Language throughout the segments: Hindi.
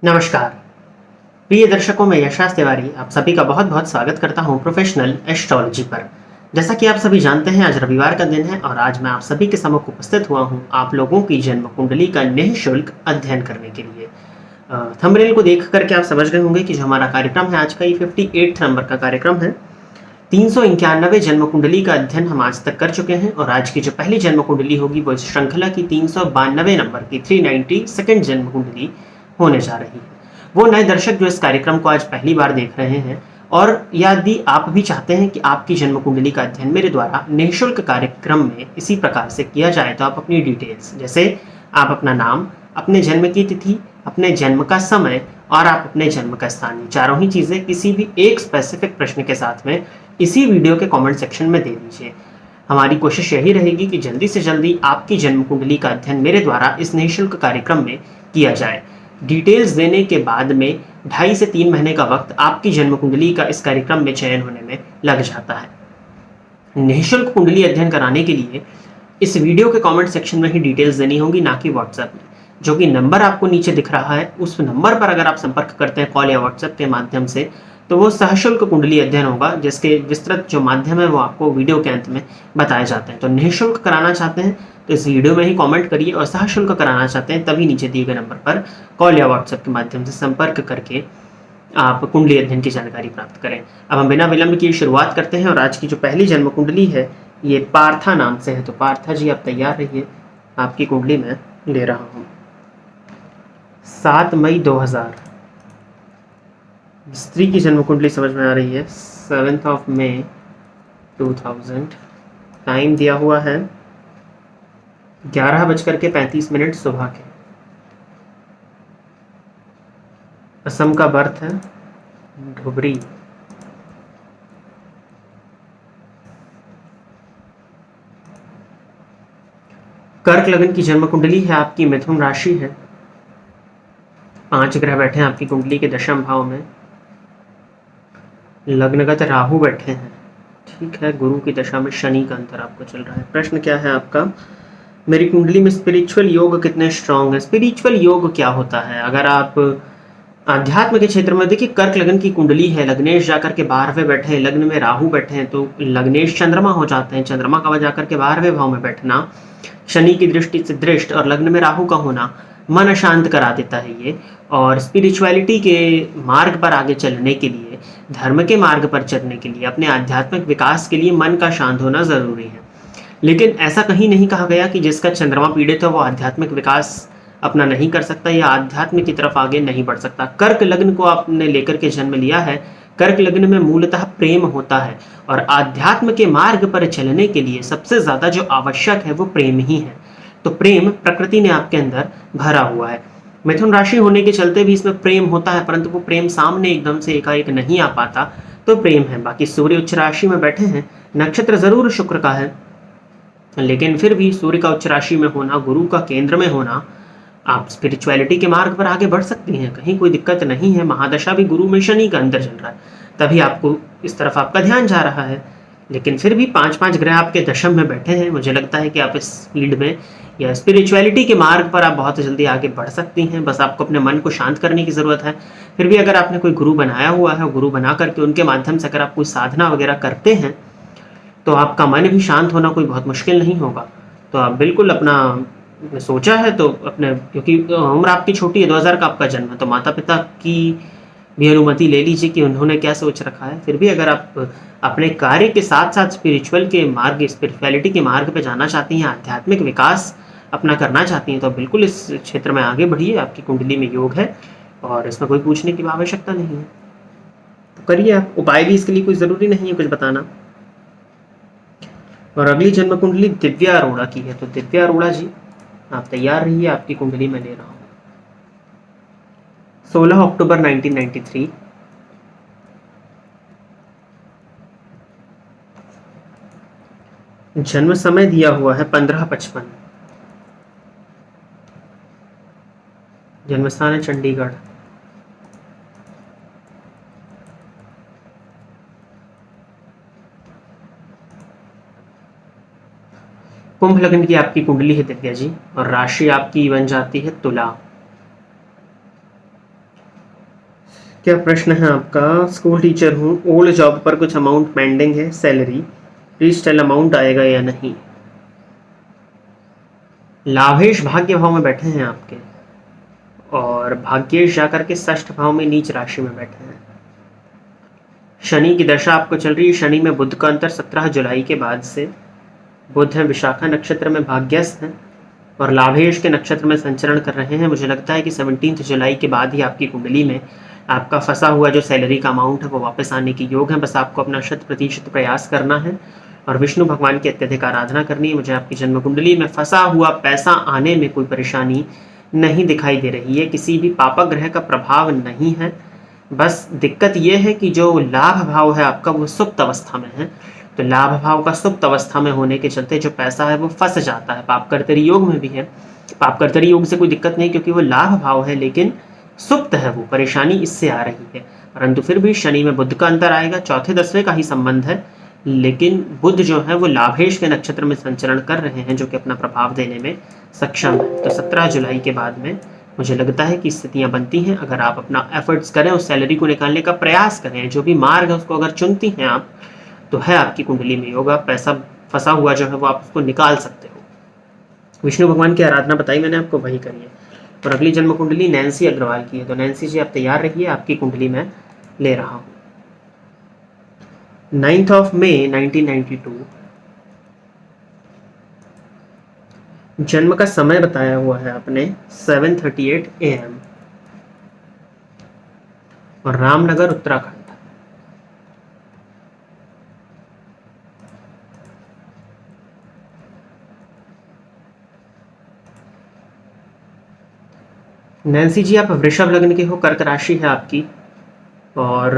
नमस्कार प्रिय दर्शकों, मैं यशराज तिवारी आप सभी का बहुत बहुत स्वागत करता हूं प्रोफेशनल एस्ट्रोलॉजी पर। जैसा कि आप सभी जानते हैं, आज रविवार का दिन है और आज मैं आप सभी के सम्मुख उपस्थित हुआ हूं आप लोगों की जन्म कुंडली का निःशुल्क अध्ययन करने के लिए। थंबनेल को देख करके आप समझ गए होंगे कि जो हमारा कार्यक्रम है आज का ये 58 नंबर का कार्यक्रम है। 391 जन्म कुंडली का अध्ययन हम आज तक कर चुके हैं और आज की जो पहली जन्म कुंडली होगी वो इस श्रृंखला की 392 नंबर की 392nd जन्म कुंडली होने जा रही है। वो नए दर्शक जो इस कार्यक्रम को आज पहली बार देख रहे हैं और यदि आप भी चाहते हैं कि आपकी जन्म कुंडली का अध्ययन मेरे द्वारा निःशुल्क कार्यक्रम में इसी प्रकार से किया जाए, तो आप अपनी डिटेल्स जैसे आप अपना नाम, अपने जन्म की तिथि, अपने जन्म का समय और आप अपने जन्म का स्थान, चारों ही चीज़ें किसी भी एक स्पेसिफिक प्रश्न के साथ में इसी वीडियो के कमेंट सेक्शन में दे दीजिए। हमारी कोशिश यही रहेगी कि जल्दी से जल्दी आपकी जन्म कुंडली का अध्ययन मेरे द्वारा इस निःशुल्क कार्यक्रम में किया जाए। डिटेल्स देने के बाद में 2.5 से 3 महीने का वक्त आपकी जन्म कुंडली का इस कार्यक्रम में चयन होने में लग जाता है। निःशुल्क कुंडली अध्ययन कराने के लिए इस वीडियो के कमेंट सेक्शन में ही डिटेल्स देनी होगी, ना कि व्हाट्सएप में। जो कि नंबर आपको नीचे दिख रहा है उस नंबर पर अगर आप संपर्क करते हैं कॉल या व्हाट्सएप के माध्यम से, तो वो सशुल्क कुंडली अध्ययन होगा, जिसके विस्तृत जो माध्यम है वो आपको वीडियो के अंत में बताए जाते हैं। तो निःशुल्क कराना चाहते हैं तो इस वीडियो में ही कमेंट करिए और सशुल्क कराना चाहते हैं तभी नीचे दिए गए नंबर पर कॉल या व्हाट्सएप के माध्यम से संपर्क करके आप कुंडली अध्ययन की जानकारी प्राप्त करें। अब हम बिना विलंब की शुरुआत करते हैं और आज की जो पहली जन्म कुंडली है ये पार्था नाम से है। तो पार्था जी आप तैयार रहिए, आपकी कुंडली में ले रहा हूँ। 7 मई 2000 स्त्री की जन्म कुंडली समझ में आ रही है। 7 मई 2000 टाइम दिया हुआ है 11:35 सुबह के। असम का बर्थ है, धुबरी। कर्क लग्न की जन्म कुंडली है आपकी, मिथुन राशि है। 5 ग्रह बैठे हैं आपकी कुंडली के दशम भाव में। लग्नगत राहु बैठे हैं, ठीक है। गुरु की दशा में शनि का अंतर आपको चल रहा है। प्रश्न क्या है आपका, मेरी कुंडली में स्पिरिचुअल योग कितने स्ट्रांग है। स्पिरिचुअल योग क्या होता है? अगर आप अध्यात्म के क्षेत्र में देखिए, कर्क लग्न की कुंडली है, लग्नेश जाकर के 12वें बैठे हैं, लग्न में राहु बैठे हैं, तो लग्नेश चंद्रमा हो जाते हैं। चंद्रमा का जाकर के 12वें भाव में बैठना, शनि की दृष्टि से दृष्ट और लग्न में राहु का होना मन शांत करा देता है ये। और स्पिरिचुअलिटी के मार्ग पर आगे चलने के लिए, धर्म के मार्ग पर चलने के लिए, अपने आध्यात्मिक विकास के लिए मन का शांत होना जरूरी है। लेकिन ऐसा कहीं नहीं कहा गया कि जिसका चंद्रमा पीड़ित है वो आध्यात्मिक विकास अपना नहीं कर सकता या आध्यात्म की तरफ आगे नहीं बढ़ सकता। कर्क लग्न को आपने लेकर के जन्म लिया है। कर्क लग्न में मूलतः प्रेम होता है और आध्यात्म के मार्ग पर चलने के लिए सबसे ज्यादा जो आवश्यक है वो प्रेम ही है। तो प्रेम प्रकृति ने आपके अंदर भरा हुआ है। मिथुन राशि होने के चलते भी इसमें प्रेम होता है, परंतु वो प्रेम सामने एकदम से एकाएक नहीं आ पाता, तो प्रेम है। बाकी सूर्य उच्च राशि में बैठे हैं, नक्षत्र जरूर शुक्र का है, लेकिन फिर भी सूर्य का उच्च राशि में होना, गुरु का केंद्र में होना, आप स्पिरिचुअलिटी के मार्ग पर आगे बढ़ सकती हैं, कहीं कोई दिक्कत नहीं है। महादशा भी गुरु में शनि का अंदर चल रहा है, तभी आपको इस तरफ आपका ध्यान जा रहा है। लेकिन फिर भी 5-5 ग्रह आपके दशम में बैठे हैं। मुझे लगता है कि आप इस फील्ड में या स्पिरिचुअलिटी के मार्ग पर आप बहुत जल्दी आगे बढ़ सकती हैं। बस आपको अपने मन को शांत करने की ज़रूरत है। फिर भी अगर आपने कोई गुरु बनाया हुआ है, गुरु बना करके उनके माध्यम से अगर आप कोई साधना वगैरह करते हैं तो आपका मन भी शांत होना कोई बहुत मुश्किल नहीं होगा। तो आप बिल्कुल अपना सोचा है तो अपने, क्योंकि उम्र आपकी छोटी है, 2000 का आपका जन्म है, तो माता पिता की भी अनुमति ले लीजिए कि उन्होंने क्या सोच रखा है। फिर भी अगर आप अपने कार्य के साथ साथ स्पिरिचुअल के मार्ग, स्पिरिचुअलिटी के मार्ग पे जाना चाहती हैं, आध्यात्मिक विकास अपना करना चाहती हैं, तो बिल्कुल इस क्षेत्र में आगे बढ़िए। आपकी कुंडली में योग है और इसमें कोई पूछने की आवश्यकता नहीं है, तो करिए आप। उपाय भी इसके लिए कोई ज़रूरी नहीं है कुछ बताना। और अगली जन्म कुंडली दिव्या अरोड़ा की है। तो दिव्या अरोड़ा जी आप तैयार रहिए, आपकी कुंडली में ले रहा हूँ। 16 अक्टूबर 1993, जन्म समय दिया हुआ है 15:55, जन्म स्थान है चंडीगढ़। कुंभ लग्न की आपकी कुंडली है दिव्या जी और राशि आपकी बन जाती है तुला। क्या प्रश्न है आपका? स्कूल टीचर हूँ, ओल्ड जॉब पर कुछ अमाउंट पेंडिंग है, सैलरी प्लीज टेल अमाउंट आएगा या नहीं। लाभेश भाग्य भाव में बैठे हैं आपके, और भाग्येश जाकर के षष्ठ भाव में नीच राशि में बैठे हैं। शनि की दशा आपको चल रही है। शनि में बुध का अंतर 17 जुलाई के बाद से। बुध है विशाखा नक्षत्र में भाग्यस्थ हैं और लाभेश के नक्षत्र में संचरण कर रहे हैं। मुझे लगता है कि 17 जुलाई के बाद ही आपकी कुंडली में आपका फंसा हुआ जो सैलरी का अमाउंट है वो वापस आने के योग है। बस आपको अपना 100% प्रयास करना है और विष्णु भगवान की अत्यधिक आराधना करनी है। मुझे आपकी जन्म कुंडली में फंसा हुआ पैसा आने में कोई परेशानी नहीं दिखाई दे रही है, किसी भी पापक ग्रह का प्रभाव नहीं है। बस दिक्कत यह है कि जो लाभ भाव है आपका वो सुप्त अवस्था में है, तो लाभ भाव का सुप्त अवस्था में होने के चलते जो पैसा है वो फंस जाता है। पापकर्तरी योग में भी है, पापकर्तरी योग से कोई दिक्कत नहीं क्योंकि वो लाभ भाव है, लेकिन सुप्त है, वो परेशानी इससे आ रही है। परंतु फिर भी शनि में बुध का अंतर आएगा, चौथे दसवें का ही संबंध है, लेकिन बुध जो है वो लाभेश के नक्षत्र में संचरण कर रहे हैं जो कि अपना प्रभाव देने में सक्षम है। तो 17 जुलाई के बाद में मुझे लगता है कि स्थितियां बनती हैं। अगर आप अपना एफर्ट्स करें, उस सैलरी को निकालने का प्रयास करें, जो भी मार्ग है उसको अगर चुनती हैं आप, तो है आपकी कुंडली में योग। पैसा फंसा हुआ जो है वो आप उसको निकाल सकते हो। विष्णु भगवान की आराधना बताई मैंने आपको, वही करिए। और अगली जन्म कुंडली नैन्सी अग्रवाल की है, तो नैन्सी जी आप तैयार रहिए, आपकी कुंडली में ले रहा हूँ। 9 मई 1992 जन्म का समय बताया हुआ है आपने 7:38 AM और रामनगर उत्तराखंड। नैन्सी जी आप वृषभ लग्न के हो, कर्क राशि है आपकी, और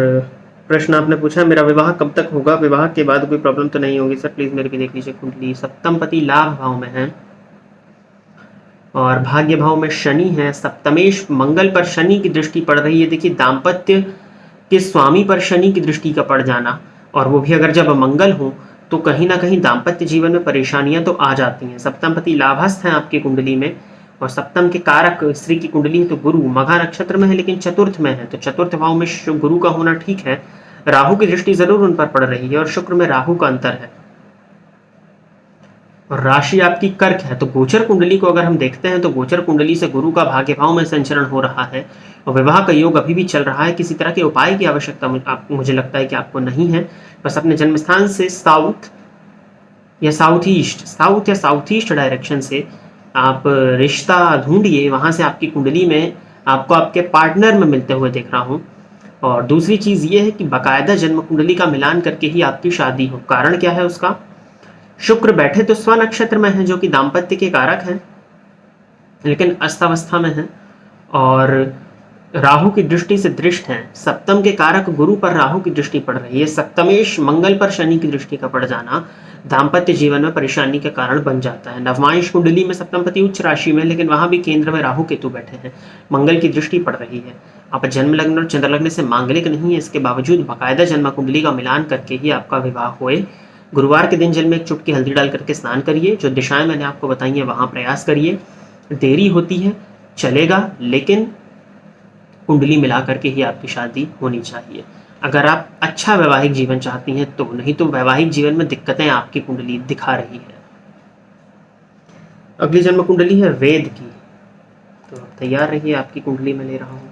प्रश्न आपने पूछा मेरा विवाह कब तक होगा, विवाह के बाद कोई प्रॉब्लम तो नहीं होगी सर, प्लीज मेरे भी देख लीजिए कुंडली। सप्तम पति लाभ भाव में है और भाग्य भाव में शनि है। सप्तमेश मंगल पर शनि की दृष्टि पड़ रही है। देखिए, दाम्पत्य के स्वामी पर शनि की दृष्टि का पड़ जाना, और वो भी अगर जब मंगल हो तो कहीं ना कहीं दाम्पत्य जीवन में परेशानियां तो आ जाती हैं। सप्तम पति लाभस्थ हैं आपकी कुंडली में, और सप्तम के कारक स्त्री की कुंडली है तो गुरु मघा नक्षत्र में है, लेकिन चतुर्थ में है, तो चतुर्थ भाव में गुरु का होना ठीक है। राहु की दृष्टि जरूर उन पर पड़ रही है और शुक्र में राहु का अंतर है, और राशि आपकी कर्क है। तो गोचर कुंडली को अगर हम देखते हैं तो गोचर कुंडली से गुरु का भाग्य भाव में संचरण हो रहा है और विवाह का योग अभी भी चल रहा है। किसी तरह के उपाय की आवश्यकता मुझे लगता है कि आपको नहीं है। बस अपने जन्म स्थान से साउथ या साउथ ईस्ट डायरेक्शन से आप रिश्ता ढूंढिए, वहां से आपकी कुंडली में आपको आपके पार्टनर में मिलते हुए देख रहा हूं। और दूसरी चीज ये है कि बाकायदा जन्म कुंडली का मिलान करके ही आपकी शादी हो। कारण क्या है उसका? शुक्र बैठे तो स्व नक्षत्र में है जो कि दाम्पत्य के कारक हैं, लेकिन अस्थावस्था में है, और राहु की दृष्टि से दृष्ट है। सप्तम के कारक गुरु पर राहु की दृष्टि पड़ रही है। सप्तमेश मंगल पर शनि की दृष्टि का पड़ जाना दाम्पत्य जीवन में परेशानी के कारण बन जाता है। नवमांश कुंडली में सप्तमपति उच्च राशि में, लेकिन वहां भी केंद्र में राहु केतु बैठे हैं, मंगल की दृष्टि पड़ रही है। आप जन्म लग्न और चंद्र लग्न से मांगलिक नहीं है, इसके बावजूद बाकायदा जन्म कुंडली का मिलान करके ही आपका विवाह होए। गुरुवार के दिन जल में एक चुटकी हल्दी डाल करके स्नान करिए। जो दिशाएं मैंने आपको बताई हैं वहां प्रयास करिए। देरी होती है चलेगा, लेकिन कुंडली मिला करके ही आपकी शादी होनी चाहिए अगर आप अच्छा वैवाहिक जीवन चाहती हैं तो। नहीं तो वैवाहिक जीवन में दिक्कतें आपकी कुंडली दिखा रही है। अगली जन्म कुंडली है वेद की, तो तैयार रहिए, आपकी कुंडली में ले रहा हूं।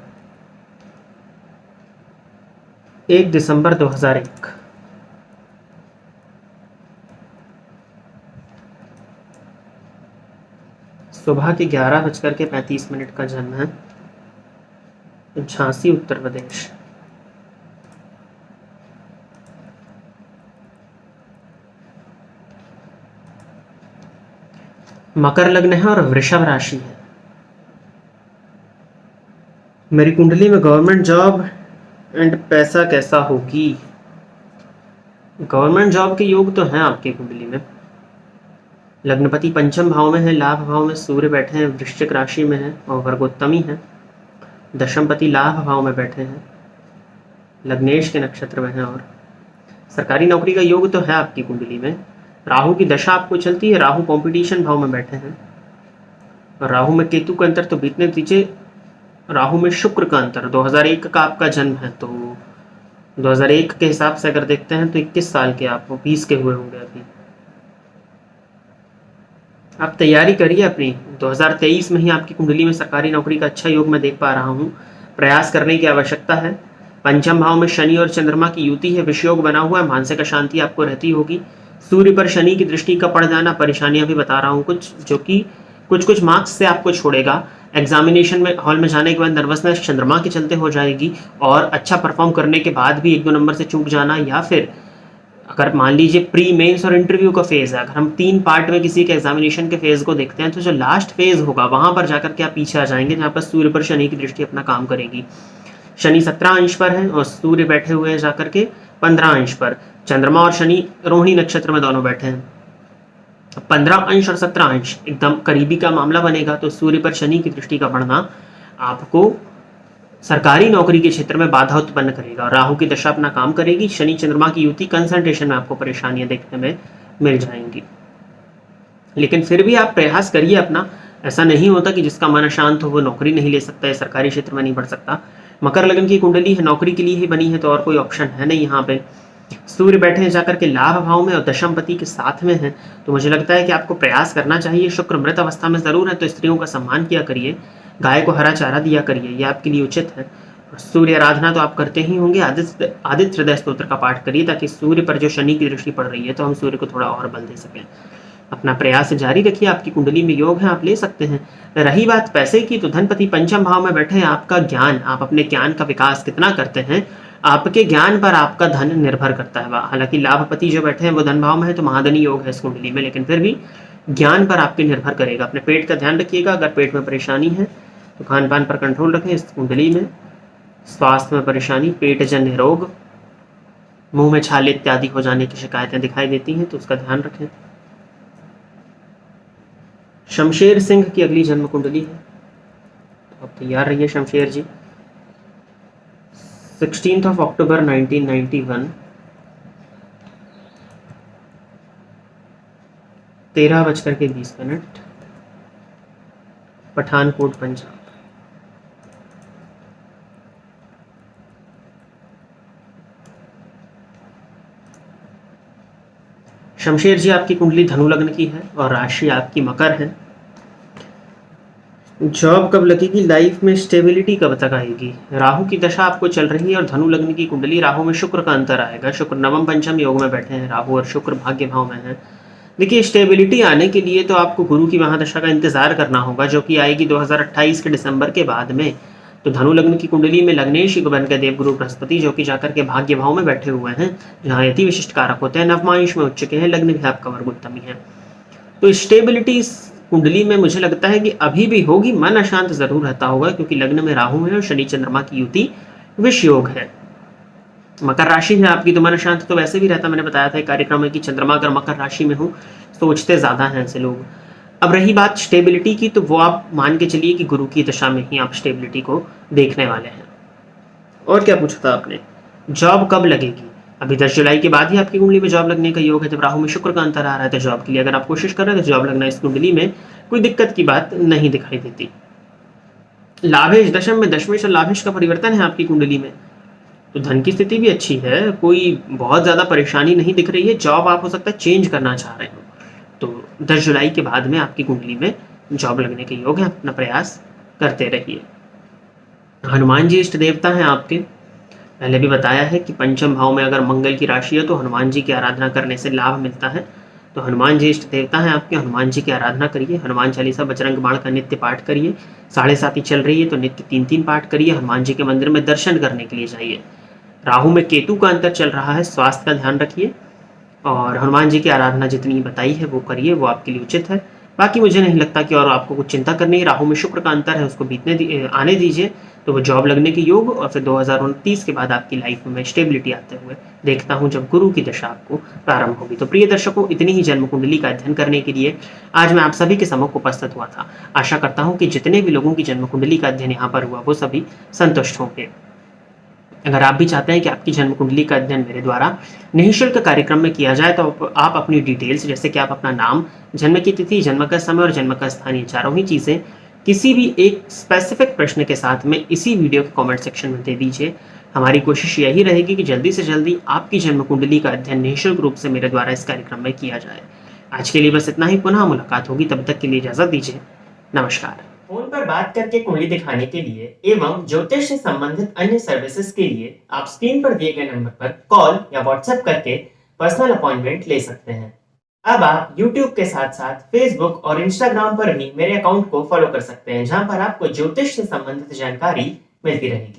1 दिसंबर 2001 सुबह के 11:35 का जन्म है, झांसी उत्तर प्रदेश। मकर लग्न है और वृषभ राशि है। मेरी कुंडली में गवर्नमेंट जॉब एंड पैसा कैसा होगी? गवर्नमेंट जॉब के योग तो हैं आपकी कुंडली में। लग्नपति पंचम भाव में है, लाभ भाव में सूर्य बैठे हैं, वृश्चिक राशि में है और वर्गोत्तमी है। दशमपति लाभ भाव में बैठे हैं, लग्नेश के नक्षत्र में है, और सरकारी नौकरी का योग तो है आपकी कुंडली में। राहु की दशा आपको चलती है, राहु कंपटीशन भाव में बैठे हैं, और राहु में केतु का अंतर तो बीतने दीजिए। राहु में शुक्र का अंतर, 2001 का आपका जन्म है, तो 2001 के हिसाब से अगर देखते हैं तो 21 साल के आप 20 के हुए होंगे अभी। आप तैयारी करिए अपनी, 2023 में ही आपकी कुंडली में सरकारी नौकरी का अच्छा योग मैं देख पा रहा हूँ। प्रयास करने की आवश्यकता है। पंचम भाव में शनि और चंद्रमा की युति है, विषयोग बना हुआ है, मानसिक अशांति आपको रहती होगी। सूर्य पर शनि की दृष्टि का पड़ जाना, परेशानियां भी बता रहा हूँ कुछ, जो कि कुछ कुछ मार्क्स से आपको छोड़ेगा। एग्जामिनेशन में हॉल में जाने के बाद नर्वसनेस चंद्रमा के चलते हो जाएगी, और अच्छा परफॉर्म करने के बाद भी 1-2 नंबर से चूक जाना, या फिर अगर मान लीजिए प्री मेंस और इंटरव्यू का फेज है, अगर हम 3 पार्ट में किसी के एग्जामिनेशन के फेज को देखते हैं, तो जो लास्ट फेज होगा वहां पर जाकर के आप पीछे आ जाएंगे, जहां पर सूर्य पर शनि की दृष्टि अपना काम करेगी। शनि 17 अंश पर है और सूर्य बैठे हुए हैं जाकर के 15 अंश पर। चंद्रमा और शनि रोहिणी नक्षत्र में दोनों बैठे हैं। 15 अंश और 17 अंश एकदम करीबी का मामला बनेगा, तो सूर्य पर शनि की दृष्टि का बढ़ना आपको सरकारी नौकरी के क्षेत्र में बाधा उत्पन्न करेगा, और राहु की दशा अपना काम करेगी। शनि चंद्रमा की युति कंसंट्रेशन में आपको परेशानियां देखने में मिल जाएंगी, लेकिन फिर भी आप प्रयास करिए अपना। ऐसा नहीं होता कि जिसका मन अशांत हो वो नौकरी नहीं ले सकता है, सरकारी क्षेत्र में नहीं बढ़ सकता। मकर लग्न की कुंडली है, नौकरी के लिए ही बनी है, तो और कोई ऑप्शन है नहीं यहाँ पे। सूर्य बैठे हैं जाकर के लाभ भाव में और दशमपति के साथ में है, तो मुझे लगता है कि आपको प्रयास करना चाहिए। शुक्र मृत अवस्था में जरूर है, तो स्त्रियों का सम्मान किया करिए, गाय को हरा चारा दिया करिए, ये आपके लिए उचित है। सूर्य आराधना तो आप करते ही होंगे, आदित्य हृदय स्तोत्र का पाठ करिए, ताकि सूर्य पर जो शनि की दृष्टि पड़ रही है तो हम सूर्य को थोड़ा और बल दे सकें। अपना प्रयास जारी रखिए, आपकी कुंडली में योग है, आप ले सकते हैं। रही बात पैसे की, तो धनपति पंचम भाव में बैठे हैं। आपका ज्ञान, आप अपने ज्ञान का विकास कितना करते हैं, आपके ज्ञान पर आपका धन निर्भर करता है। हालांकि लाभपति जो बैठे हैं वो धन भाव में है, तो महाधनी योग है इस कुंडली में, लेकिन फिर भी ज्ञान पर आपके निर्भर करेगा। अपने पेट का ध्यान रखिएगा, अगर पेट में परेशानी है तो खान पान पर कंट्रोल रखें। इस कुंडली में स्वास्थ्य में परेशानी, पेट जन्य रोग, मुंह में छाले इत्यादि हो जाने की शिकायतें दिखाई देती हैं, तो उसका ध्यान रखें। शमशेर सिंह की अगली जन्म कुंडली है, तो आप तैयार रहिए शमशेर जी। 16 अक्टूबर 1991, 13:20, पठानकोट पंजाब। शमशेर जी आपकी कुंडली धनु लग्न की है और राशि आपकी मकर है। जॉब कब लगेगी, लाइफ में स्टेबिलिटी कब तक आएगी? राहु की दशा आपको चल रही है और धनु लग्न की कुंडली, राहु में शुक्र का अंतर आएगा। शुक्र नवम पंचम योग में बैठे हैं, राहु और शुक्र भाग्य भाव में है। देखिए, स्टेबिलिटी आने के लिए तो आपको गुरु की महादशा का इंतजार करना होगा, जो कि आएगी 2028 के दिसंबर के बाद में। तो धनु लग्न की कुंडली में लग्नेश योग बन गए देवगुरु बृहस्पति, जो कि जाकर के भाग्य भाव में बैठे हुए हैं, जहाँ यति विशिष्ट कारक होते हैं। नवमांश में उच्च के हैं, लग्न भी आपका वर्ग उत्तमी है। तो स्टेबिलिटी कुंडली में मुझे लगता है कि अभी भी होगी, मन अशांत जरूर रहता होगा, क्योंकि लग्न में राहु है और शनि चंद्रमा की युति विष योग है। मकर राशि है आपकी, तो मन अशांत तो वैसे भी रहता। मैंने बताया था कार्यक्रम में कि चंद्रमा अगर मकर राशि में हो सोचते ज्यादा हैं ऐसे लोग। अब रही बात स्टेबिलिटी की, तो वो आप मान के चलिए कि गुरु की दशा में ही आप स्टेबिलिटी को देखने वाले हैं। और क्या पूछा था आपने, जॉब कब लगेगी? अभी 10 जुलाई के बाद ही आपकी कुंडली में जॉब लगने का योग है, जब राहु में शुक्र का अंतर आ रहा है। तो जॉब के लिए अगर आप कोशिश कर रहे हैं तो जॉब लगना इस कुंडली में कोई दिक्कत की बात नहीं दिखाई देती। लाभेश दशम में, दशमेश और लाभेश का परिवर्तन है आपकी कुंडली में, तो धन की स्थिति भी अच्छी है, कोई बहुत ज्यादा परेशानी नहीं दिख रही है। जॉब आप हो सकता है चेंज करना चाह रहे हो, तो 10 जुलाई के बाद में आपकी कुंडली में जॉब लगने के योग है। अपना प्रयास करते रहिए। हनुमान जी इष्ट देवता हैं आपके, पहले भी बताया है कि पंचम भाव में अगर मंगल की राशि है तो हनुमान जी की आराधना करने से लाभ मिलता है। तो हनुमान जी इष्ट देवता हैं आपके, हनुमान जी की आराधना करिए। हनुमान चालीसा बजरंग बाण का नित्य पाठ करिए। 7:30 चल रही है तो नित्य 3-3 पाठ करिए। हनुमान जी के मंदिर में दर्शन करने के लिए जाइए। राहु में केतु का अंतर चल रहा है, स्वास्थ्य का ध्यान रखिए और हनुमान जी की आराधना जितनी बताई है वो करिए, वो आपके लिए उचित है। बाकी मुझे नहीं लगता कि और आपको कुछ चिंता करनी है। राहु में शुक्र का अंतर है, उसको आने दीजिए, तो वो जॉब लगने के योग और फिर 2029 के बाद आपकी लाइफ में स्टेबिलिटी आते हुए देखता हूं, जब गुरु की दशा आपको प्रारंभ होगी। तो प्रिय दर्शकों, इतनी ही जन्म कुंडली का अध्ययन करने के लिए आज मैं आप सभी के सम्मुख उपस्थित हुआ था। आशा करता हूं कि जितने भी लोगों की जन्म कुंडली का अध्ययन यहाँ पर हुआ वो सभी संतुष्ट होंगे। अगर आप भी चाहते हैं कि आपकी जन्म कुंडली का अध्ययन मेरे द्वारा निःशुल्क कार्यक्रम में किया जाए, तो आप अपनी डिटेल्स, जैसे कि आप अपना नाम, जन्म की तिथि, जन्म का समय और जन्म का स्थान, ये चारों ही चीज़ें किसी भी एक स्पेसिफिक प्रश्न के साथ में इसी वीडियो के कमेंट सेक्शन में दे दीजिए। हमारी कोशिश यही रहेगी कि जल्दी से जल्दी आपकी जन्म कुंडली का अध्ययन निःशुल्क रूप से मेरे द्वारा इस कार्यक्रम में किया जाए। आज के लिए बस इतना ही, पुनः मुलाकात होगी, तब तक के लिए इजाजत दीजिए। नमस्कार। फोन पर बात करके कुंडली दिखाने के लिए एवं ज्योतिष से संबंधित अन्य सर्विसेज के लिए आप स्क्रीन पर दिए गए नंबर पर कॉल या व्हाट्सएप करके पर्सनल अपॉइंटमेंट ले सकते हैं। अब आप YouTube के साथ साथ Facebook और Instagram पर भी मेरे अकाउंट को फॉलो कर सकते हैं, जहां पर आपको ज्योतिष से संबंधित जानकारी मिलती रहेगी।